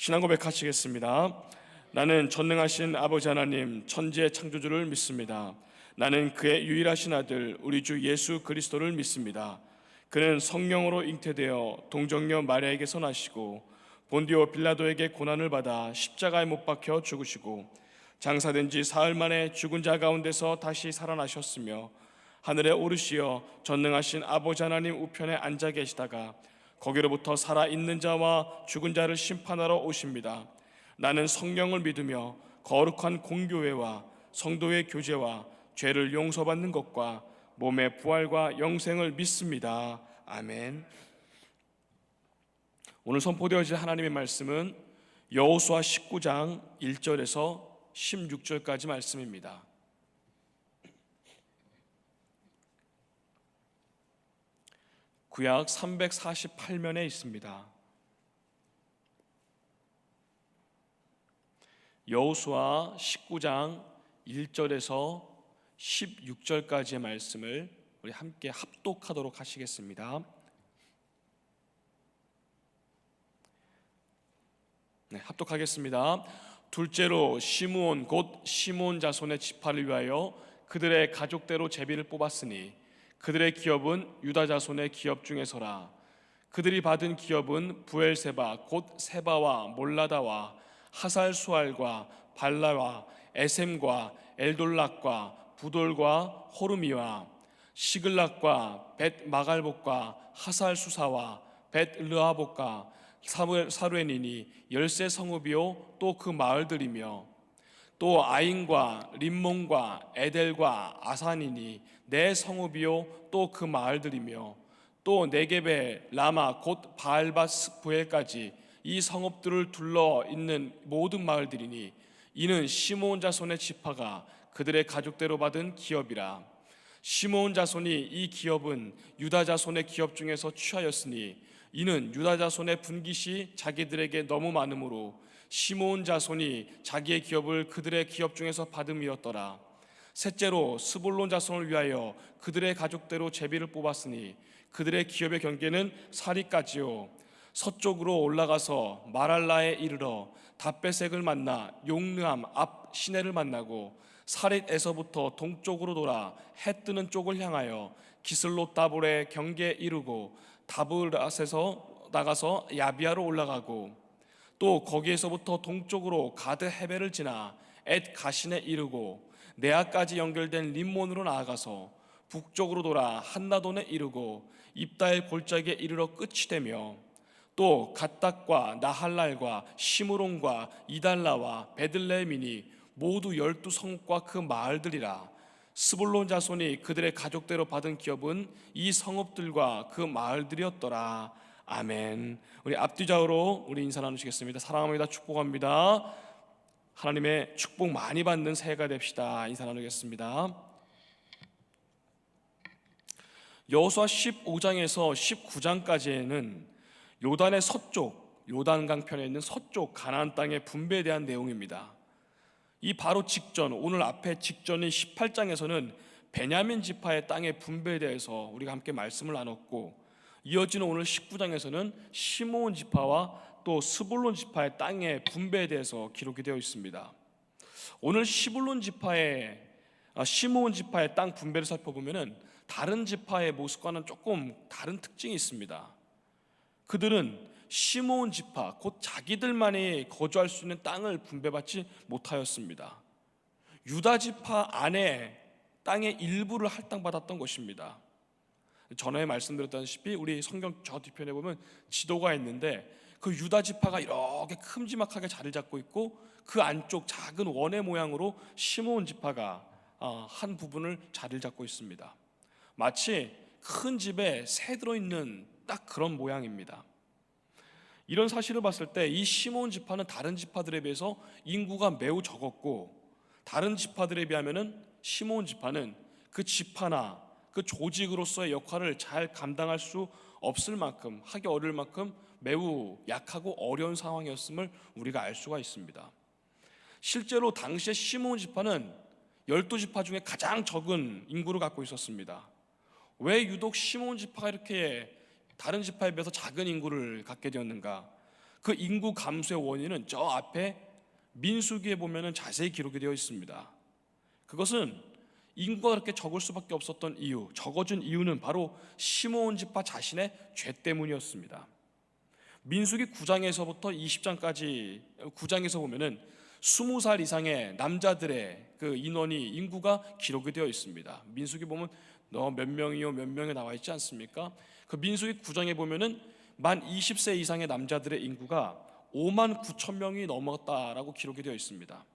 신앙 고백하시겠습니다. 나는 전능하신 아버지 하나님 천지의 창조주를 믿습니다. 나는 그의 유일하신 아들 우리 주 예수 그리스도를 믿습니다. 그는 성령으로 잉태되어 동정녀 마리아에게서 나시고 본디오 빌라도에게 고난을 받아 십자가에 못 박혀 죽으시고 장사된 지 사흘 만에 죽은 자 가운데서 다시 살아나셨으며 하늘에 오르시어 전능하신 아버지 하나님 우편에 앉아 계시다가 거기로부터 살아있는 자와 죽은 자를 심판하러 오십니다. 나는 성령을 믿으며 거룩한 공교회와 성도의 교제와 죄를 용서받는 것과 몸의 부활과 영생을 믿습니다. 아멘. 오늘 선포되어질 하나님의 말씀은 여호수아 19장 1절에서 16절까지 말씀입니다. 구약 348면에 있습니다. 여호수아 19장 1절에서 16절까지의 말씀을 우리 함께 합독하도록 하시겠습니다. 네, 합독하겠습니다. 둘째로 시므온 곧 시므온 자손의 지파를 위하여 그들의 가족대로 제비를 뽑았으니 그들의 기업은 유다 자손의 기업 중에서라. 그들이 받은 기업은 부엘세바 곧 세바와 몰라다와 하살수알과 발라와 에셈과 엘돌락과 부돌과 호르미와 시글락과 벳 마갈복과 하살수사와 벳 르하복과 사르엔이니 13 성읍이요 또 그 마을들이며 또 아인과 림몬과 에델과 아산이니 4 성읍이요 또 그 마을들이며 또 네겝의 라마 곧 바알바스 부엘까지 이 성읍들을 둘러 있는 모든 마을들이니 이는 시므온 자손의 지파가 그들의 가족대로 받은 기업이라. 시므온 자손이 이 기업은 유다 자손의 기업 중에서 취하였으니 이는 유다 자손의 분깃이 자기들에게 너무 많으므로 시므온 자손이 자기의 기업을 그들의 기업 중에서 받음이었더라. 셋째로 스불론 자손을 위하여 그들의 가족대로 제비를 뽑았으니 그들의 기업의 경계는 사리까지요. 서쪽으로 올라가서 마랄라에 이르러 답베색을 만나 용르암 앞 시내를 만나고 사릿에서부터 동쪽으로 돌아 해 뜨는 쪽을 향하여 기슬롯 다볼의 경계에 이르고 다브랏에서 나가서 야비아로 올라가고 또 거기에서부터 동쪽으로 가드 헤벨을 지나 엣 가신에 이르고 네아까지 연결된 림몬으로 나아가서 북쪽으로 돌아 한나돈에 이르고 입다엘 골짜기에 이르러 끝이 되며 또 갓닥과 나할랄과 시므론과 이달라와 베들레헴이니 모두 12성읍과 그 마을들이라. 스불론 자손이 그들의 가족대로 받은 기업은 이 성읍들과 그 마을들이었더라. 아멘. 우리 앞뒤좌우로 우리 인사 나누시겠습니다. 사랑합니다. 축복합니다. 하나님의 축복 많이 받는 새해가 됩시다. 인사 나누겠습니다. 여호수아 15장에서 19장까지는 요단의 서쪽, 요단강편에 있는 서쪽 가나안 땅의 분배에 대한 내용입니다. 이 바로 직전, 오늘 앞에 직전인 18장에서는 베냐민 지파의 땅의 분배에 대해서 우리가 함께 말씀을 나눴고, 이어지는 오늘 19장에서는 시므온 지파와 또 스불론 지파의 땅의 분배에 대해서 기록이 되어 있습니다. 오늘 시므온 지파의 땅 분배를 살펴보면 다른 지파의 모습과는 조금 다른 특징이 있습니다. 그들은 시므온 지파, 곧 자기들만이 거주할 수 있는 땅을 분배받지 못하였습니다. 유다 지파 안에 땅의 일부를 할당받았던 것입니다. 전에 말씀드렸다시피 우리 성경 저 뒤편에 보면 지도가 있는데 그 유다 지파가 이렇게 큼지막하게 자리를 잡고 있고 그 안쪽 작은 원의 모양으로 시므온 지파가 한 부분을 자리를 잡고 있습니다. 마치 큰 집에 새 들어있는 딱 그런 모양입니다. 이런 사실을 봤을 때 이 시므온 지파는 다른 지파들에 비해서 인구가 매우 적었고, 다른 지파들에 비하면은 시므온 지파는 그 지파나 그 조직으로서의 역할을 잘 감당할 수 없을 만큼, 하기 어려울 만큼 매우 약하고 어려운 상황이었음을 우리가 알 수가 있습니다. 실제로 당시에 시므온 지파는 12지파 중에 가장 적은 인구를 갖고 있었습니다. 왜 유독 시므온 지파가 이렇게 다른 지파에 비해서 작은 인구를 갖게 되었는가? 그 인구 감소의 원인은 저 앞에 민수기에 보면은 자세히 기록이 되어 있습니다. 그것은 인구가 그렇게 적을 수밖에 없었던 이유, 적어진 이유는 바로 시므온 지파 자신의 죄 때문이었습니다. 민수기 9장에서부터 20장까지 9장에서 보면은 20살 이상의 남자들의 그 인구가 기록이 되어 있습니다. 민수기 보면 너 몇 명이요 몇 명이 나와 있지 않습니까? 그 민수기 9장에 보면은 만 20세 이상의 남자들의 인구가 5만 9천 명이 넘었다라고 기록이 되어 있습니다.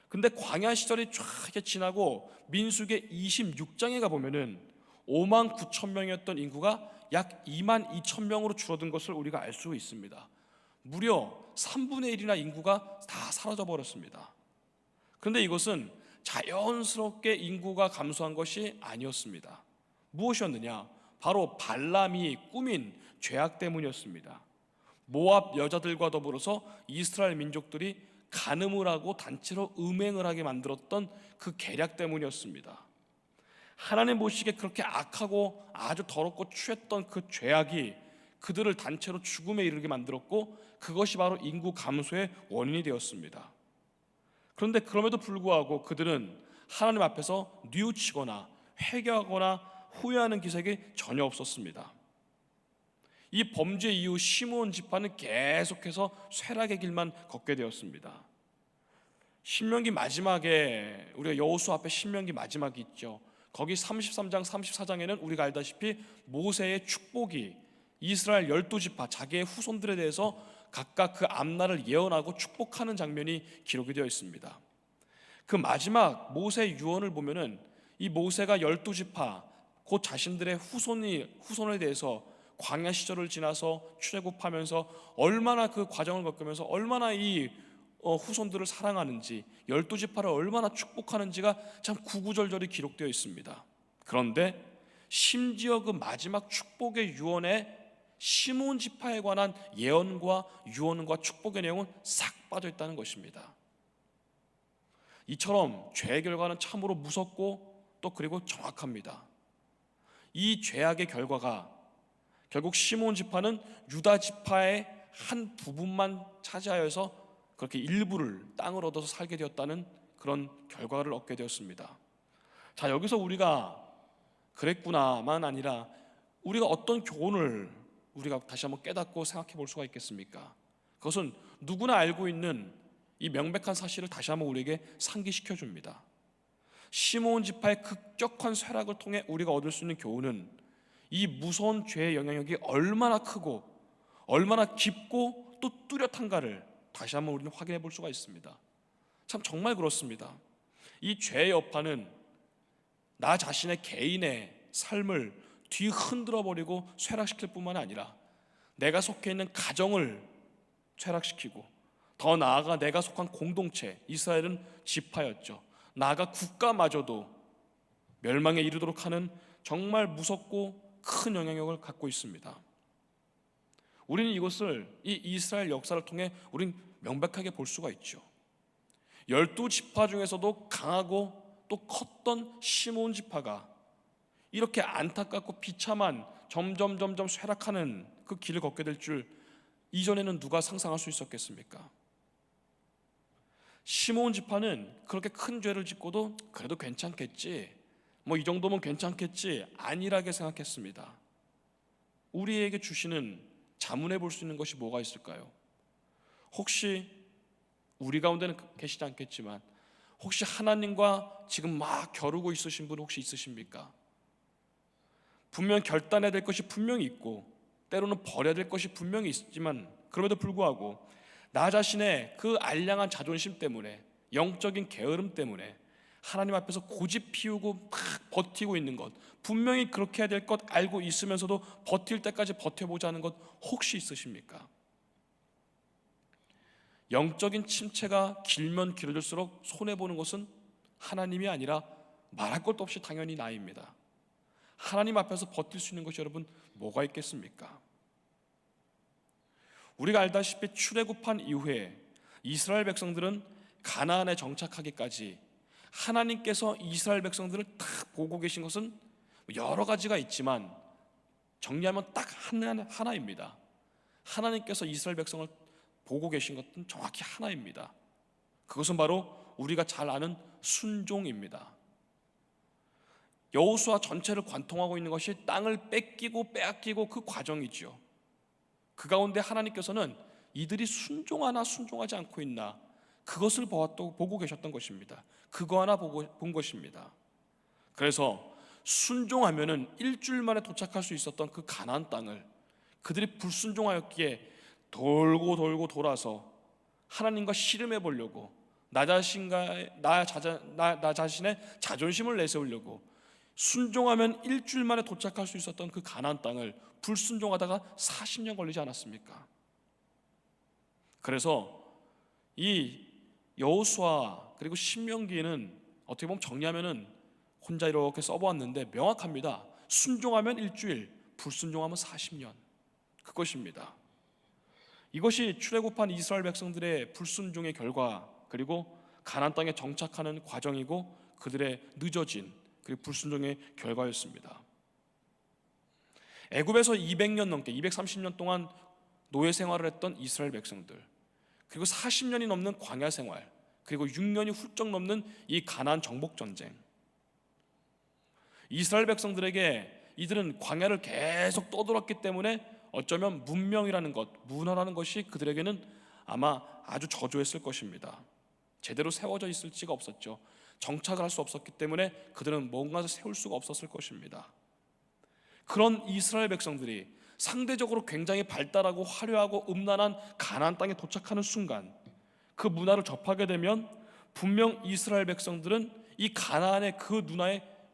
근데 광야 시절이 쫙 이렇게 지나고 민수기 26장에 가 보면은 5만 9천 명이었던 인구가 약 2만 2천 명으로 줄어든 것을 우리가 알 수 있습니다. 무려 3분의 1이나 인구가 다 사라져 버렸습니다. 그런데 이것은 자연스럽게 인구가 감소한 것이 아니었습니다. 무엇이었느냐? 바로 발람이 꾸민 죄악 때문이었습니다. 모압 여자들과 더불어서 이스라엘 민족들이 간음을 하고 단체로 음행을 하게 만들었던 그 계략 때문이었습니다. 하나님 보시기에 그렇게 악하고 아주 더럽고 추했던 그 죄악이 그들을 단체로 죽음에 이르게 만들었고, 그것이 바로 인구 감소의 원인이 되었습니다. 그런데 그럼에도 불구하고 그들은 하나님 앞에서 뉘우치거나 회개하거나 후회하는 기색이 전혀 없었습니다. 이 범죄 이후 시므온 지파는 계속해서 쇠락의 길만 걷게 되었습니다. 신명기 마지막에, 우리가 여호수 앞에 신명기 마지막이 있죠. 거기 33장 34장에는 우리가 알다시피 모세의 축복이 이스라엘 12지파 자기의 후손들에 대해서 각각 그 앞날을 예언하고 축복하는 장면이 기록이 되어 있습니다. 그 마지막 모세의 유언을 보면은 이 모세가 12지파 곧 자신들의 후손에 대해서 광야 시절을 지나서 출애굽하면서 얼마나 그 과정을 겪으면서 얼마나 이 후손들을 사랑하는지, 12지파를 얼마나 축복하는지가 참 구구절절히 기록되어 있습니다. 그런데 심지어 그 마지막 축복의 유언에 시므온 지파에 관한 예언과 유언과 축복의 내용은 싹 빠져 있다는 것입니다. 이처럼 죄의 결과는 참으로 무섭고 또 그리고 정확합니다. 이 죄악의 결과가 결국 시므온 지파는 유다 지파의 한 부분만 차지하여서 그렇게 일부를 땅을 얻어서 살게 되었다는 그런 결과를 얻게 되었습니다. 자, 여기서 우리가 그랬구나만 아니라 우리가 어떤 교훈을 우리가 다시 한번 깨닫고 생각해 볼 수가 있겠습니까? 그것은 누구나 알고 있는 이 명백한 사실을 다시 한번 우리에게 상기시켜 줍니다. 시므온 지파의 극적한 쇠락을 통해 우리가 얻을 수 있는 교훈은 이 무서운 죄의 영향력이 얼마나 크고 얼마나 깊고 또 뚜렷한가를 다시 한번 우리는 확인해 볼 수가 있습니다. 참 정말 그렇습니다. 이 죄의 여파는 나 자신의 개인의 삶을 뒤흔들어 버리고 쇠락시킬 뿐만 아니라 내가 속해 있는 가정을 쇠락시키고, 더 나아가 내가 속한 공동체, 이스라엘은 지파였죠. 나아가 국가마저도 멸망에 이르도록 하는 정말 무섭고 큰 영향력을 갖고 있습니다. 우리는 이것을 이 이스라엘 역사를 통해 우리는 명백하게 볼 수가 있죠. 12지파 중에서도 강하고 또 컸던 시므온 지파가 이렇게 안타깝고 비참한 점점 쇠락하는 그 길을 걷게 될 줄 이전에는 누가 상상할 수 있었겠습니까? 시므온 지파는 그렇게 큰 죄를 짓고도 그래도 괜찮겠지, 뭐 이 정도면 괜찮겠지 안일하게 생각했습니다. 우리에게 주시는 자문해 볼 수 있는 것이 뭐가 있을까요? 혹시 우리 가운데는 계시지 않겠지만 혹시 하나님과 지금 막 겨루고 있으신 분 혹시 있으십니까? 분명 결단해야 될 것이 분명히 있고 때로는 버려야 될 것이 분명히 있지만 그럼에도 불구하고 나 자신의 그 알량한 자존심 때문에, 영적인 게으름 때문에 하나님 앞에서 고집 피우고 막 버티고 있는 것, 분명히 그렇게 해야 될 것 알고 있으면서도 버틸 때까지 버텨보자 하는 것 혹시 있으십니까? 영적인 침체가 길면 길어질수록 손해보는 것은 하나님이 아니라 말할 것도 없이 당연히 나입니다. 하나님 앞에서 버틸 수 있는 것이 여러분 뭐가 있겠습니까? 우리가 알다시피 출애굽한 이후에 이스라엘 백성들은 가나안에 정착하기까지 하나님께서 이스라엘 백성들을 딱 보고 계신 것은 여러 가지가 있지만 정리하면 딱 하나입니다. 하나님께서 이스라엘 백성을 보고 계신 것은 정확히 하나입니다. 그것은 바로 우리가 잘 아는 순종입니다. 여호수아 전체를 관통하고 있는 것이 땅을 뺏기고 빼앗기고 그 과정이죠. 그 가운데 하나님께서는 이들이 순종하나 순종하지 않고 있나, 그것을 보고 계셨던 것입니다. 그거 하나 본 것입니다. 그래서 순종하면은 일주일 만에 도착할 수 있었던 그 가나안 땅을 그들이 불순종하였기에 돌고 돌고 돌아서 하나님과 씨름해 보려고 나 자신의 자존심을 내세우려고 순종하면 일주일 만에 도착할 수 있었던 그 가나안 땅을 불순종하다가 40년 걸리지 않았습니까? 그래서 이 여호수아 그리고 신명기는 어떻게 보면 정리하면은 혼자 이렇게 써보았는데 명확합니다. 순종하면 일주일, 불순종하면 40년, 그것입니다. 이것이 출애굽한 이스라엘 백성들의 불순종의 결과, 그리고 가나안 땅에 정착하는 과정이고 그들의 늦어진 그리고 불순종의 결과였습니다. 애굽에서 200년 넘게 230년 동안 노예 생활을 했던 이스라엘 백성들, 그리고 40년이 넘는 광야 생활, 그리고 6년이 훌쩍 넘는 이 가나안 정복 전쟁. 이스라엘 백성들에게 이들은 광야를 계속 떠돌았기 때문에 어쩌면 문명이라는 것, 문화라는 것이 그들에게는 아마 아주 저조했을 것입니다. 제대로 세워져 있을지가 없었죠. 정착을 할 수 없었기 때문에 그들은 뭔가를 세울 수가 없었을 것입니다. 그런 이스라엘 백성들이 상대적으로 굉장히 발달하고 화려하고 음란한 가나안 땅에 도착하는 순간, 그 문화를 접하게 되면 분명 이스라엘 백성들은 이 가나안의 그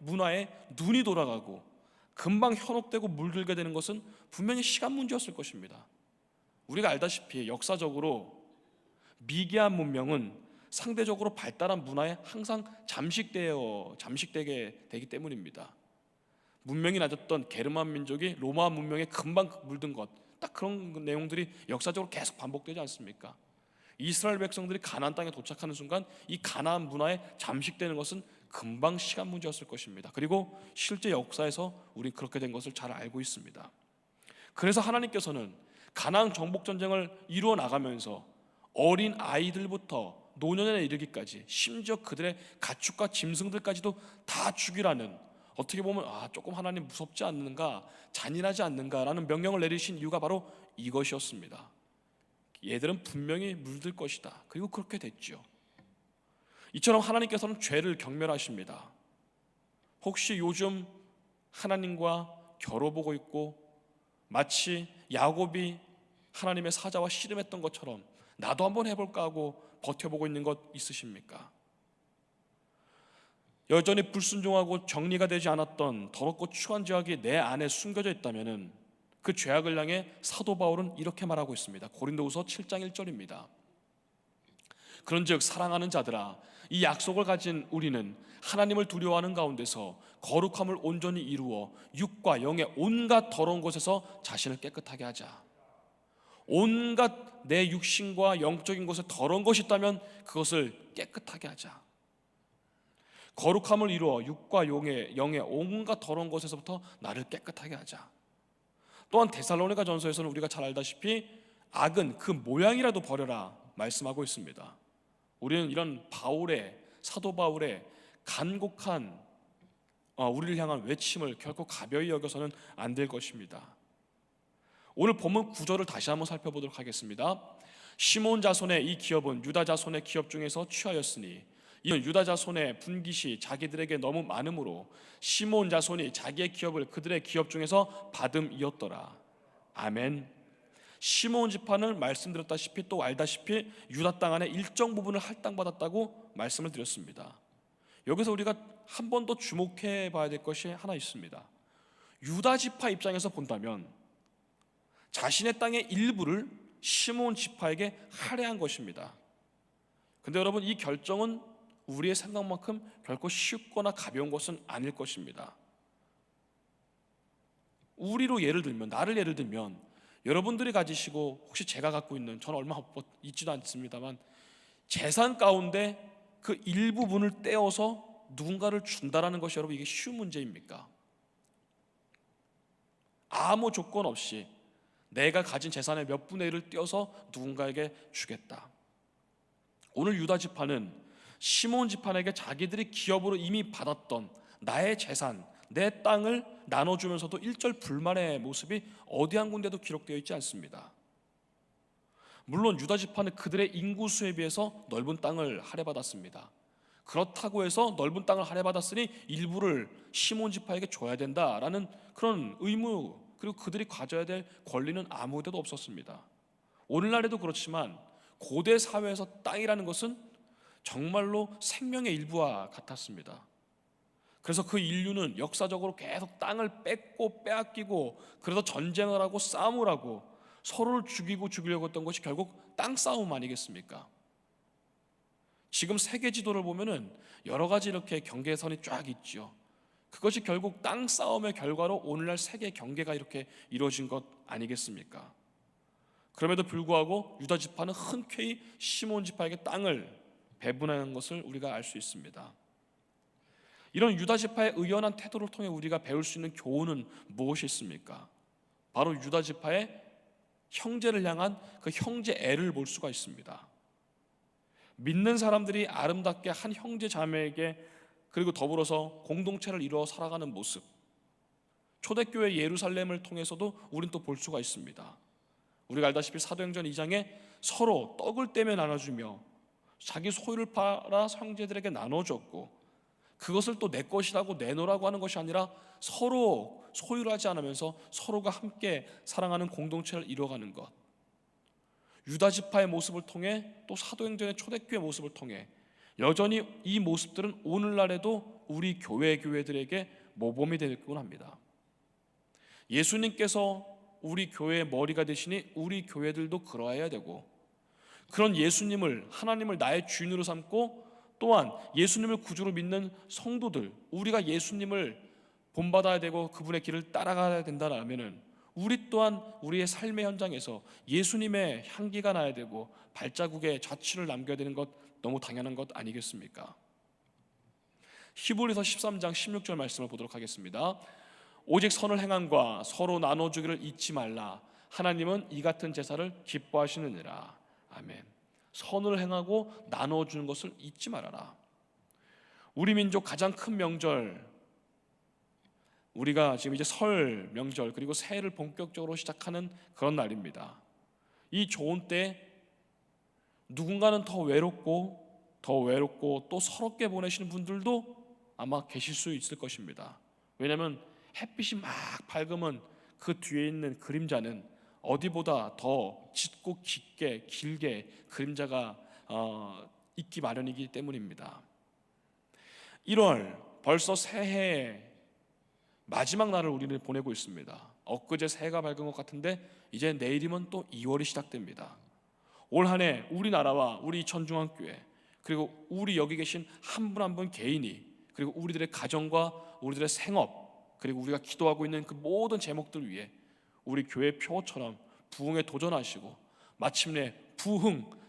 문화에 눈이 돌아가고 금방 현혹되고 물들게 되는 것은 분명히 시간 문제였을 것입니다. 우리가 알다시피 역사적으로 미개한 문명은 상대적으로 발달한 문화에 항상 잠식되게 되기 때문입니다. 문명이 낮았던 게르만 민족이 로마 문명에 금방 물든 것, 딱 그런 내용들이 역사적으로 계속 반복되지 않습니까? 이스라엘 백성들이 가나안 땅에 도착하는 순간 이 가나안 문화에 잠식되는 것은 금방 시간 문제였을 것입니다. 그리고 실제 역사에서 우리 그렇게 된 것을 잘 알고 있습니다. 그래서 하나님께서는 가나안 정복 전쟁을 이루어 나가면서 어린 아이들부터 노년에 이르기까지, 심지어 그들의 가축과 짐승들까지도 다 죽이라는, 어떻게 보면 조금 하나님 무섭지 않는가, 잔인하지 않는가라는 명령을 내리신 이유가 바로 이것이었습니다. 얘들은 분명히 물들 것이다. 그리고 그렇게 됐죠. 이처럼 하나님께서는 죄를 경멸하십니다. 혹시 요즘 하나님과 겨뤄보고 있고 마치 야곱이 하나님의 사자와 씨름했던 것처럼 나도 한번 해볼까 하고 버텨보고 있는 것 있으십니까? 여전히 불순종하고 정리가 되지 않았던 더럽고 추한 죄악이 내 안에 숨겨져 있다면 그 죄악을 향해 사도 바울은 이렇게 말하고 있습니다. 고린도후서 7장 1절입니다. 그런즉 사랑하는 자들아, 이 약속을 가진 우리는 하나님을 두려워하는 가운데서 거룩함을 온전히 이루어 육과 영의 온갖 더러운 것에서 자신을 깨끗하게 하자. 온갖 내 육신과 영적인 것에 더러운 것이 있다면 그것을 깨끗하게 하자. 거룩함을 이루어 육과 영의 온갖 더러운 것에서부터 나를 깨끗하게 하자. 또한 데살로니가 전서에서는 우리가 잘 알다시피 악은 그 모양이라도 버려라 말씀하고 있습니다. 우리는 이런 사도 바울의 간곡한 우리를 향한 외침을 결코 가벼이 여겨서는 안 될 것입니다. 오늘 본문 9절을 다시 한번 살펴보도록 하겠습니다. 시몬 자손의 이 기업은 유다 자손의 기업 중에서 취하였으니 이는 유다 자손의 분깃이 자기들에게 너무 많으므로 시몬 자손이 자기의 기업을 그들의 기업 중에서 받음이었더라. 아멘. 시몬 지파는 말씀드렸다시피 또 알다시피 유다 땅 안에 일정 부분을 할당받았다고 말씀을 드렸습니다. 여기서 우리가 한 번 더 주목해 봐야 될 것이 하나 있습니다. 유다 지파 입장에서 본다면 자신의 땅의 일부를 시몬 지파에게 할애한 것입니다. 근데 여러분, 이 결정은 우리의 생각만큼 결코 쉽거나 가벼운 것은 아닐 것입니다. 나를 예를 들면 여러분들이 가지시고 혹시 제가 갖고 있는, 저는 얼마 있지도 않습니다만 재산 가운데 그 일부분을 떼어서 누군가를 준다라는 것이 여러분, 이게 쉬운 문제입니까? 아무 조건 없이 내가 가진 재산의 몇 분의 1을 떼어서 누군가에게 주겠다. 오늘 유다 지파는 시몬 지파에게 자기들이 기업으로 이미 받았던 나의 재산, 내 땅을 나눠주면서도 일절 불만의 모습이 어디 한 군데도 기록되어 있지 않습니다. 물론 유다 지파는 그들의 인구수에 비해서 넓은 땅을 할애받았습니다. 그렇다고 해서 넓은 땅을 할애받았으니 일부를 시몬 지파에게 줘야 된다라는 그런 의무, 그리고 그들이 가져야 될 권리는 아무 데도 없었습니다. 오늘날에도 그렇지만 고대 사회에서 땅이라는 것은 정말로 생명의 일부와 같았습니다. 그래서 그 인류는 역사적으로 계속 땅을 뺏고 빼앗기고, 그래서 전쟁을 하고 싸움을 하고 서로를 죽이려고 했던 것이 결국 땅 싸움 아니겠습니까? 지금 세계 지도를 보면은 여러 가지 이렇게 경계선이 쫙 있죠. 그것이 결국 땅 싸움의 결과로 오늘날 세계 경계가 이렇게 이루어진 것 아니겠습니까? 그럼에도 불구하고 유다 지파는 흔쾌히 시몬 지파에게 땅을 배분하는 것을 우리가 알 수 있습니다. 이런 유다 지파의 의연한 태도를 통해 우리가 배울 수 있는 교훈은 무엇이 있습니까? 바로 유다 지파의 형제를 향한 그 형제 애를 볼 수가 있습니다. 믿는 사람들이 아름답게 한 형제 자매에게, 그리고 더불어서 공동체를 이루어 살아가는 모습, 초대교회 예루살렘을 통해서도 우리는 또 볼 수가 있습니다. 우리가 알다시피 사도행전 2장에 서로 떡을 떼며 나눠주며 자기 소유를 팔아 형제들에게 나눠줬고, 그것을 또 내 것이라고 내놓으라고 하는 것이 아니라 서로 소유를 하지 않으면서 서로가 함께 사랑하는 공동체를 이루어가는 것, 유다 지파의 모습을 통해 또 사도행전의 초대교회 모습을 통해 여전히 이 모습들은 오늘날에도 우리 교회들에게 모범이 되곤 합니다. 예수님께서 우리 교회의 머리가 되시니 우리 교회들도 그러해야 되고, 그런 예수님을, 하나님을 나의 주인으로 삼고 또한 예수님을 구주로 믿는 성도들, 우리가 예수님을 본받아야 되고 그분의 길을 따라가야 된다라면은 우리 또한 우리의 삶의 현장에서 예수님의 향기가 나야 되고 발자국의 자취를 남겨야 되는 것, 너무 당연한 것 아니겠습니까? 히브리서 13장 16절 말씀을 보도록 하겠습니다. 오직 선을 행함과 서로 나눠주기를 잊지 말라. 하나님은 이 같은 제사를 기뻐하시느니라. 아멘. 선을 행하고 나눠주는 것을 잊지 말아라. 우리 민족 가장 큰 명절, 우리가 지금 이제 설 명절 그리고 새해를 본격적으로 시작하는 그런 날입니다. 이 좋은 때 누군가는 더 외롭고 또 서럽게 보내시는 분들도 아마 계실 수 있을 것입니다. 왜냐하면 햇빛이 막 밝으면 그 뒤에 있는 그림자는 어디보다 더 짙고 길게 그림자가 있기 마련이기 때문입니다. 1월 벌써 새해의 마지막 날을 우리는 보내고 있습니다. 엊그제 새해가 밝은 것 같은데 이제 내일이면 또 2월이 시작됩니다. 올 한 해 우리나라와 우리 천중앙교회, 그리고 우리 여기 계신 한 분 한 분 개인이, 그리고 우리들의 가정과 우리들의 생업, 그리고 우리가 기도하고 있는 그 모든 제목들 위해 우리 교회 표처럼 부흥에 도전하시고 마침내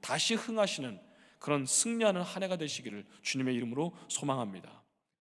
다시 흥하시는 그런 승리하는 한 해가 되시기를 주님의 이름으로 소망합니다.